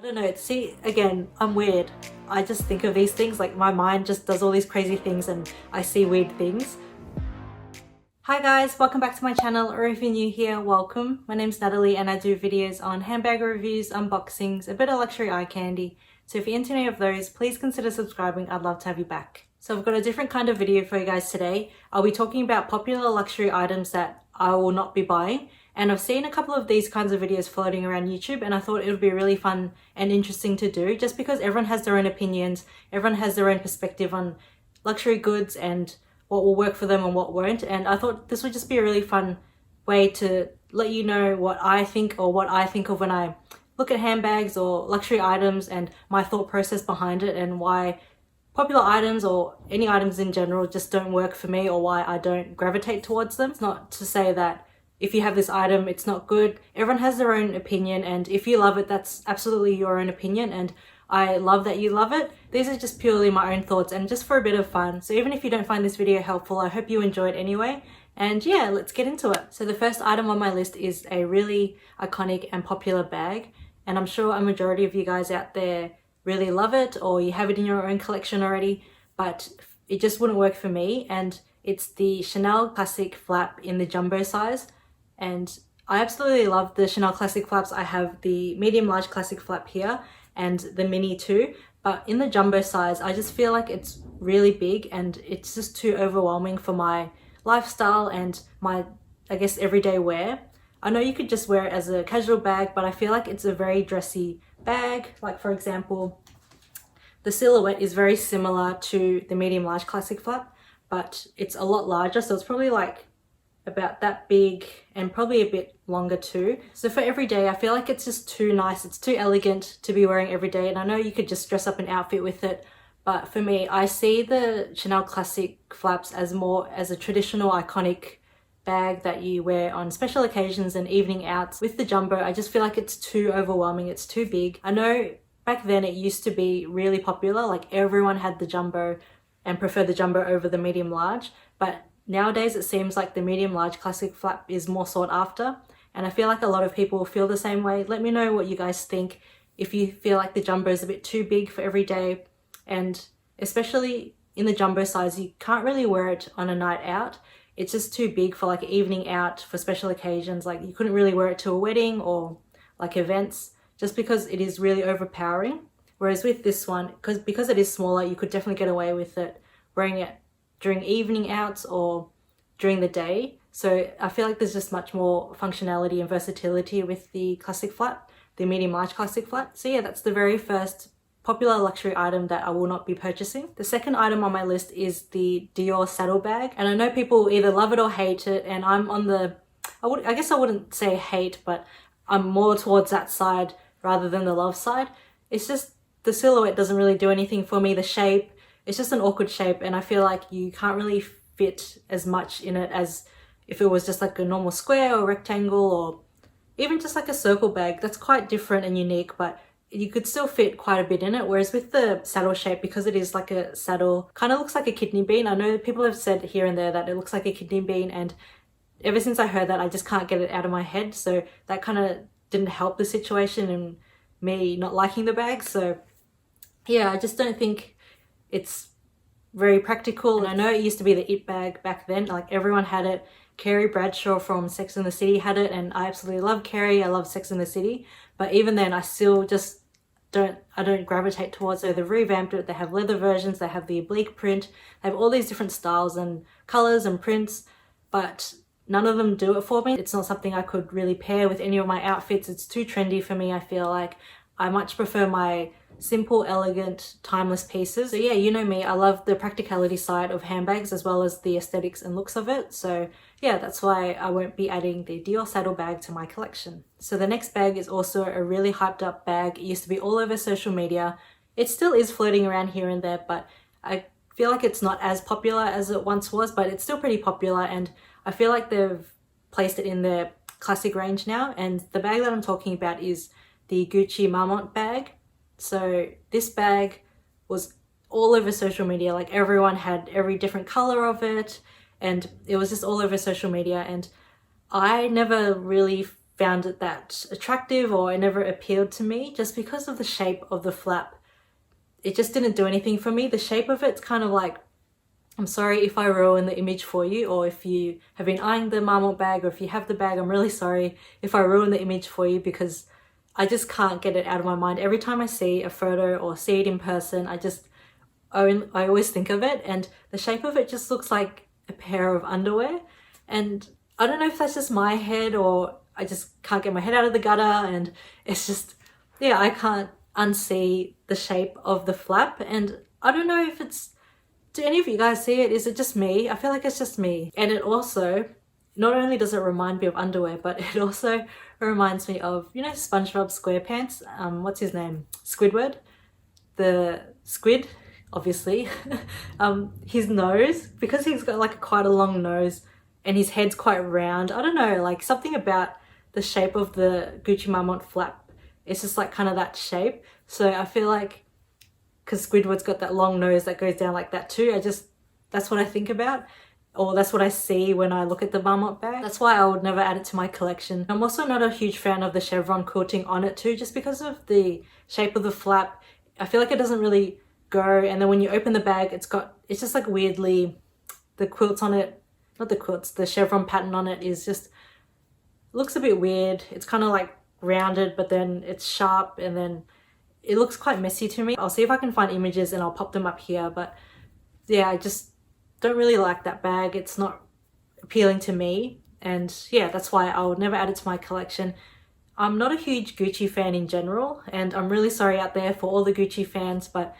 I don't know, see, again, I'm weird. I just think of these things, like my mind just does all these crazy things and I see weird things. Hi guys, welcome back to my channel, or if you're new here, welcome. My name's Natalie and I do videos on handbag reviews, unboxings, a bit of luxury eye candy. So if you're into any of those, please consider subscribing, I'd love to have you back. So I've got a different kind of video for you guys today. I'll be talking about popular luxury items that I will not be buying. And I've seen a couple of these kinds of videos floating around YouTube and I thought it would be really fun and interesting to do, just because everyone has their own opinions, everyone has their own perspective on luxury goods and what will work for them and what won't. And I thought this would just be a really fun way to let you know what I think, or what I think of when I look at handbags or luxury items, and my thought process behind it, and why popular items or any items in general just don't work for me, or why I don't gravitate towards them. It's not to say that if you have this item, it's not good. Everyone has their own opinion, and if you love it, that's absolutely your own opinion, and I love that you love it. These are just purely my own thoughts and just for a bit of fun. So even if you don't find this video helpful, I hope you enjoy it anyway. And yeah, let's get into it. So the first item on my list is a really iconic and popular bag. And I'm sure a majority of you guys out there really love it, or you have it in your own collection already, but it just wouldn't work for me. And it's the Chanel Classic Flap in the jumbo size. And I absolutely love the Chanel Classic Flaps. I have the medium large classic flap here and the mini too, but in the jumbo size I just feel like it's really big and it's just too overwhelming for my lifestyle and my, I guess, everyday wear. I know you could just wear it as a casual bag, but I feel like it's a very dressy bag. Like for example, the silhouette is very similar to the medium large classic flap, but it's a lot larger, so it's probably like about that big and probably a bit longer too. So for every day, I feel like it's just too nice, it's too elegant to be wearing every day. And I know you could just dress up an outfit with it, but for me, I see the Chanel Classic Flaps as more as a traditional iconic bag that you wear on special occasions and evening outs. With the jumbo, I just feel like it's too overwhelming, it's too big. I know back then it used to be really popular, like everyone had the jumbo and preferred the jumbo over the medium large, but nowadays it seems like the medium large classic flap is more sought after, and I feel like a lot of people feel the same way. Let me know what you guys think, if you feel like the jumbo is a bit too big for every day, and especially in the jumbo size you can't really wear it on a night out. It's just too big for like an evening out for special occasions. Like you couldn't really wear it to a wedding or like events, just because it is really overpowering. Whereas with this one, because it is smaller, you could definitely get away with it wearing it during evening outs or during the day. So I feel like there's just much more functionality and versatility with the classic flap, the medium large classic flap. So yeah, that's the very first popular luxury item that I will not be purchasing. The second item on my list is the Dior saddlebag, and I know people either love it or hate it, and I'm on the, I guess I wouldn't say hate, but I'm more towards that side rather than the love side. It's just the silhouette doesn't really do anything for me. The shape, it's just an awkward shape, and I feel like you can't really fit as much in it as if it was just like a normal square or rectangle, or even just like a circle bag. That's quite different and unique, but you could still fit quite a bit in it. Whereas with the saddle shape, because it is like a saddle, kind of looks like a kidney bean. I know people have said here and there that it looks like a kidney bean, and ever since I heard that, I just can't get it out of my head. So that kind of didn't help the situation and me not liking the bag. So yeah, I just don't think it's very practical. And I know it used to be the it bag back then, like everyone had it. Carrie Bradshaw from Sex and the City had it, and I absolutely love Carrie. I love Sex and the City, but even then I still just don't gravitate towards it. So they've revamped it, they have leather versions, they have the oblique print, they have all these different styles and colors and prints, but none of them do it for me. It's not something I could really pair with any of my outfits. It's too trendy for me. I feel like I much prefer my simple, elegant, timeless pieces. So yeah, you know me, I love the practicality side of handbags as well as the aesthetics and looks of it. So yeah, that's why I won't be adding the Dior saddlebag to my collection. So the next bag is also a really hyped up bag. It used to be all over social media. It still is floating around here and there, but I feel like it's not as popular as it once was, but it's still pretty popular, and I feel like they've placed it in their classic range now. And the bag that I'm talking about is the Gucci Marmont bag. So this bag was all over social media, like everyone had every different color of it, and it was just all over social media, and I never really found it that attractive, or it never appealed to me just because of the shape of the flap. It just didn't do anything for me. The shape of it's kind of like, I'm sorry if I ruin the image for you, or if you have been eyeing the marmont bag, or if you have the bag, I'm really sorry if I ruin the image for you, because I just can't get it out of my mind. Every time I see a photo or see it in person, I always think of it, and the shape of it just looks like a pair of underwear. And I don't know if that's just my head, or I just can't get my head out of the gutter, and it's just, yeah, I can't unsee the shape of the flap. And I don't know if it's, do any of you guys see it? Is it just me? I feel like it's just me. And it also, not only does it remind me of underwear, but it also reminds me of, you know, SpongeBob SquarePants, what's his name? Squidward, the squid, obviously. His nose, because he's got like quite a long nose and his head's quite round. I don't know, like something about the shape of the Gucci Marmont flap, it's just like kind of that shape. So I feel like, because Squidward's got that long nose that goes down like that too, that's what I think about, or that's what I see when I look at the Marmont bag. That's why I would never add it to my collection. I'm also not a huge fan of the chevron quilting on it too, just because of the shape of the flap. I feel like it doesn't really go, and then when you open the bag, it's just like weirdly, the quilts on it, not the quilts, the chevron pattern on it is just, looks a bit weird. It's kind of like rounded, but then it's sharp, and then it looks quite messy to me. I'll see if I can find images and I'll pop them up here, but yeah, I just don't really like that bag. It's not appealing to me, and yeah, that's why I would never add it to my collection. I'm not a huge Gucci fan in general, and I'm really sorry out there for all the Gucci fans, but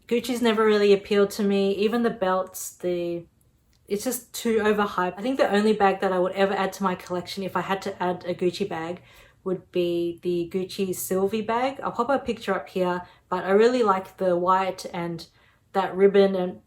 Gucci's never really appealed to me. Even the belts, it's just too overhyped. I think the only bag that I would ever add to my collection, if I had to add a Gucci bag, would be the Gucci Sylvie bag. I'll pop a picture up here, but I really like the white and that ribbon and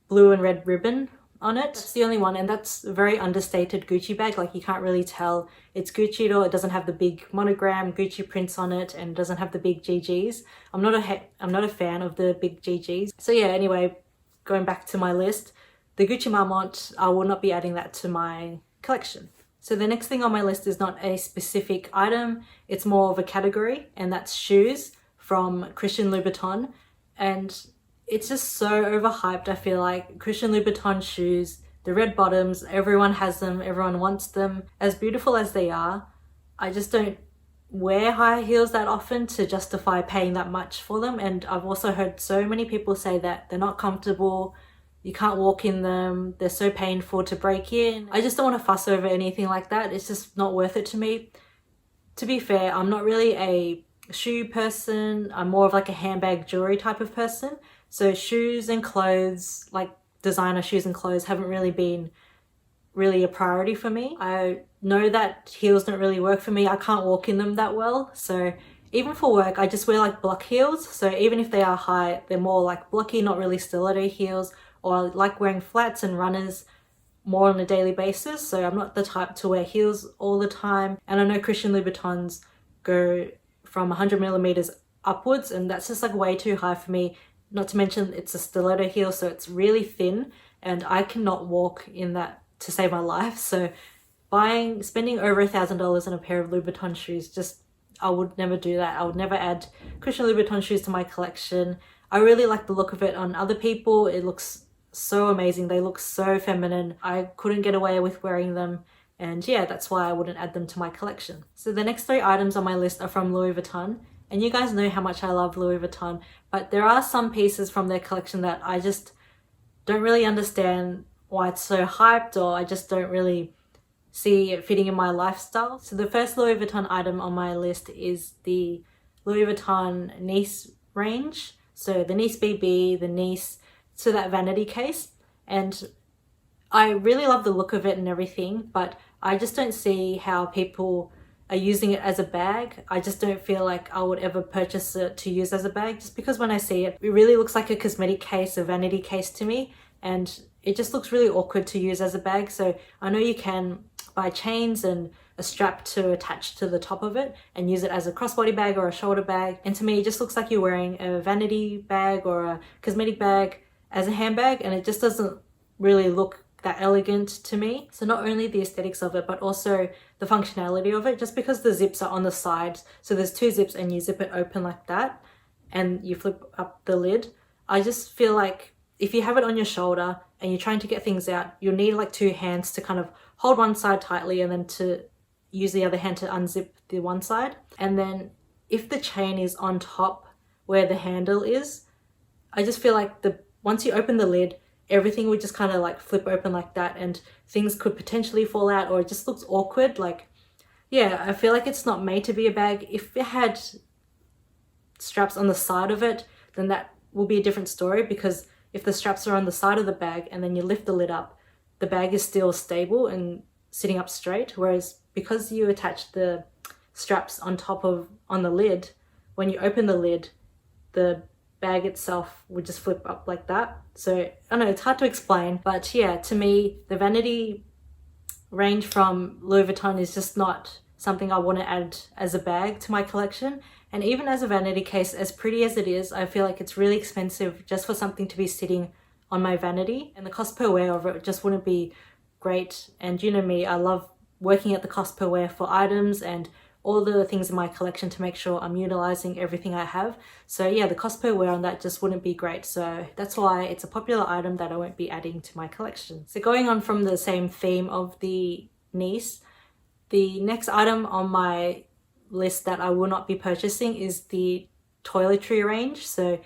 blue and red ribbon on it. That's the only one, and that's a very understated Gucci bag. Like, you can't really tell it's Gucci at all. It doesn't have the big monogram Gucci prints on it, and doesn't have the big GGs. I'm not a fan of the big GGs. So yeah, anyway, going back to my list, the Gucci Marmont, I will not be adding that to my collection. So the next thing on my list is not a specific item, it's more of a category, and that's shoes from Christian Louboutin. And it's just so overhyped. I feel like Christian Louboutin shoes, the red bottoms, everyone has them, everyone wants them. As beautiful as they are, I just don't wear high heels that often to justify paying that much for them. And I've also heard so many people say that they're not comfortable, you can't walk in them, they're so painful to break in. I just don't want to fuss over anything like that. It's just not worth it to me. To be fair, I'm not really a shoe person. I'm more of like a handbag jewelry type of person. So shoes and clothes, like designer shoes and clothes, haven't really been a priority for me. I know that heels don't really work for me. I can't walk in them that well. So even for work, I just wear like block heels. So even if they are high, they're more like blocky, not really stiletto heels. Or I like wearing flats and runners more on a daily basis. So I'm not the type to wear heels all the time. And I know Christian Louboutins go from 100 millimeters upwards, and that's just like way too high for me. Not to mention it's a stiletto heel, so it's really thin, and I cannot walk in that to save my life. So spending over $1,000 on a pair of Louboutin shoes, just, I would never do that. I would never add Christian Louboutin shoes to my collection. I really like the look of it on other people. It looks so amazing. They look so feminine. I couldn't get away with wearing them, and yeah, that's why I wouldn't add them to my collection. So the next 3 items on my list are from Louis Vuitton, and you guys know how much I love Louis Vuitton, but there are some pieces from their collection that I just don't really understand why it's so hyped, or I just don't really see it fitting in my lifestyle. So the first Louis Vuitton item on my list is the Louis Vuitton Nice range. So the Nice BB, the Nice, so that vanity case, and I really love the look of it and everything, but I just don't see how people are using it as a bag. I just don't feel like I would ever purchase it to use as a bag, just because when I see it, it really looks like a cosmetic case, a vanity case to me, and it just looks really awkward to use as a bag. So I know you can buy chains and a strap to attach to the top of it and use it as a crossbody bag or a shoulder bag, and to me it just looks like you're wearing a vanity bag or a cosmetic bag as a handbag, and it just doesn't really look that elegant to me. So not only the aesthetics of it, but also the functionality of it, just because the zips are on the sides. So there's 2 zips and you zip it open like that and you flip up the lid. I just feel like if you have it on your shoulder and you're trying to get things out, you'll need like 2 hands to kind of hold one side tightly and then to use the other hand to unzip the one side. And then if the chain is on top where the handle is, I just feel like once you open the lid, everything would just kind of like flip open like that and things could potentially fall out, or it just looks awkward. Like, yeah, I feel like it's not made to be a bag. If it had straps on the side of it, then that will be a different story, because if the straps are on the side of the bag and then you lift the lid up, the bag is still stable and sitting up straight. Whereas because you attach the straps on the lid, when you open the lid, the bag itself would just flip up like that. So I don't know, it's hard to explain, but yeah, to me the vanity range from Louis Vuitton is just not something I want to add as a bag to my collection. And even as a vanity case, as pretty as it is, I feel like it's really expensive just for something to be sitting on my vanity, and the cost per wear of it just wouldn't be great. And you know me, I love working at the cost per wear for items and all the things in my collection to make sure I'm utilizing everything I have. So yeah, the cost per wear on that just wouldn't be great. So that's why it's a popular item that I won't be adding to my collection. So going on from the same theme of the niece, the next item on my list that I will not be purchasing is the toiletry range. So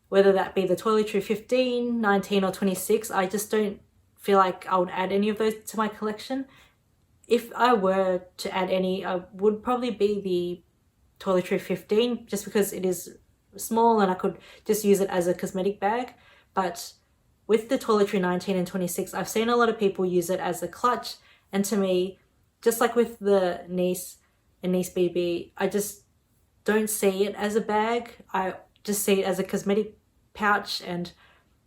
whether that be the toiletry 15, 19 or 26, I just don't feel like I would add any of those to my collection. If I were to add any, I would probably be the toiletry 15, just because it is small and I could just use it as a cosmetic bag. But with the toiletry 19 and 26, I've seen a lot of people use it as a clutch. And to me, just like with the niece and niece BB, I just don't see it as a bag. I just see it as a cosmetic pouch and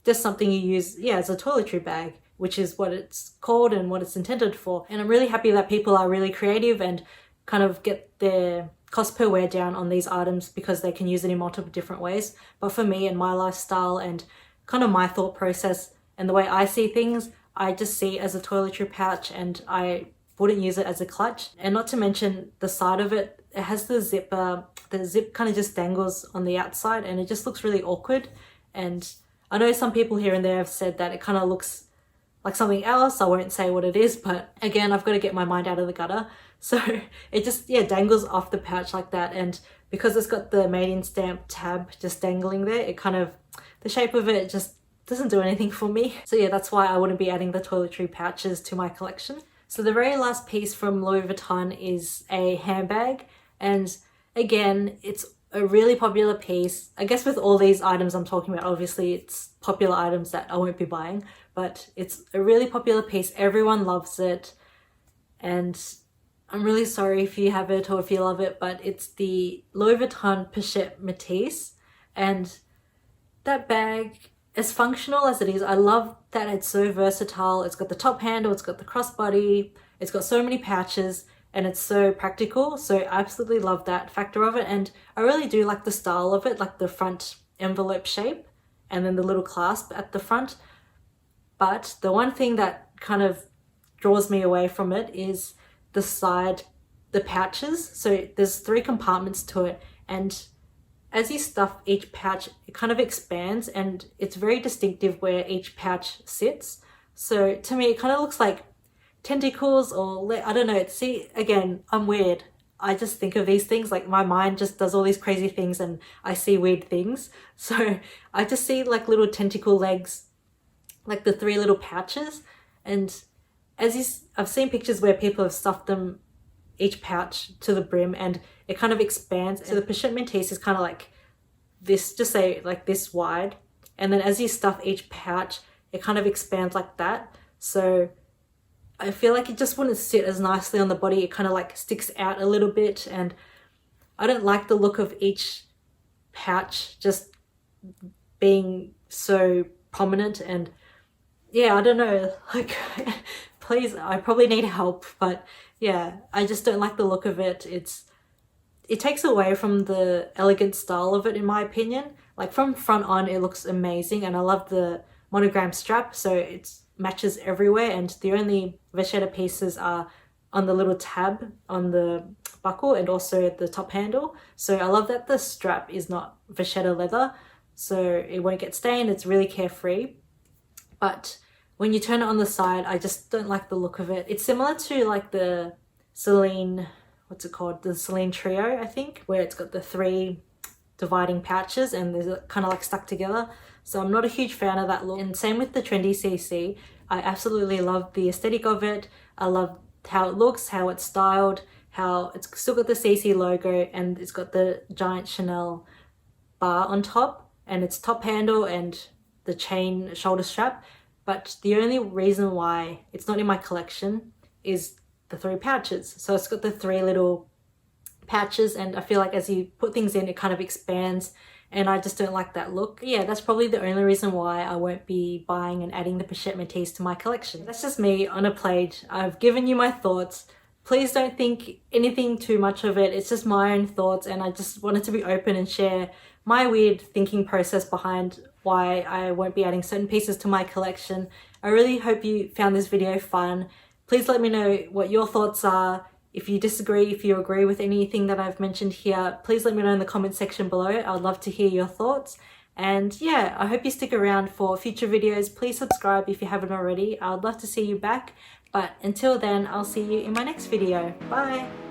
just something you use, yeah, as a toiletry bag, which is what it's called and what it's intended for. And I'm really happy that people are really creative and kind of get their cost per wear down on these items, because they can use it in multiple different ways. But for me and my lifestyle and kind of my thought process and the way I see things, I just see it as a toiletry pouch and I wouldn't use it as a clutch. And not to mention the side of it, it has the zipper, the zip kind of just dangles on the outside and it just looks really awkward. And I know some people here and there have said that it kind of looks like something else. I won't say what it is, but again, I've got to get my mind out of the gutter. So it just, yeah, dangles off the pouch like that. And because it's got the made in stamp tab just dangling there, it kind of, the shape of it just doesn't do anything for me. So yeah, that's why I wouldn't be adding the toiletry pouches to my collection. So the very last piece from Louis Vuitton is a handbag. And again, it's a really popular piece. I guess with all these items I'm talking about, obviously it's popular items that I won't be buying, but it's a really popular piece. Everyone loves it. And I'm really sorry if you have it or if you love it, but it's the Louis Vuitton pochette metis. And that bag, as functional as it is, I love that it's so versatile. It's got the top handle, it's got the crossbody, it's got so many pouches, and it's so practical. So I absolutely love that factor of it. And I really do like the style of it, like the front envelope shape and then the little clasp at the front. But the one thing that kind of draws me away from it is the side, the pouches. So there's 3 compartments to it. And as you stuff each pouch, it kind of expands and it's very distinctive where each pouch sits. So to me, it kind of looks like tentacles or I don't know. See, again, I'm weird. I just think of these things, like my mind just does all these crazy things and I see weird things. So I just see like little tentacle legs, like the 3 little pouches. And I've seen pictures where people have stuffed them, each pouch to the brim, and it kind of expands. So the pochette metis is kind of like this, just say like this wide. And then as you stuff each pouch, it kind of expands like that. So I feel like it just wouldn't sit as nicely on the body. It kind of like sticks out a little bit, and I don't like the look of each pouch just being so prominent. And yeah, I don't know, like please, I probably need help, but yeah, I just don't like the look of it. It takes away from the elegant style of it, in my opinion. Like from front on, it looks amazing, and I love the monogram strap, so it's matches everywhere, and the only vachetta pieces are on the little tab on the buckle and also the top handle. So I love that the strap is not vachetta leather, so it won't get stained. It's really carefree. But when you turn it on the side, I just don't like the look of it. It's similar to like the Celine, what's it called? The Celine Trio, I think, where it's got the 3 dividing pouches and they're kind of like stuck together. So I'm not a huge fan of that look. And same with the trendy CC. I absolutely love the aesthetic of it. I love how it looks, how it's styled, how it's still got the CC logo and it's got the giant Chanel bar on top and its top handle and the chain shoulder strap. But the only reason why it's not in my collection is the 3 pouches. So it's got the 3 little pouches, and I feel like as you put things in, it kind of expands, and I just don't like that look. Yeah, that's probably the only reason why I won't be buying and adding the pochette metis to my collection. That's just me on a plate. I've given you my thoughts. Please don't think anything too much of it. It's just my own thoughts, and I just wanted to be open and share my weird thinking process behind why I won't be adding certain pieces to my collection. I really hope you found this video fun. Please let me know what your thoughts are. If you disagree, if you agree with anything that I've mentioned here, please let me know in the comment section below. I would love to hear your thoughts. And yeah, I hope you stick around for future videos. Please subscribe if you haven't already. I would love to see you back. But until then, I'll see you in my next video. Bye!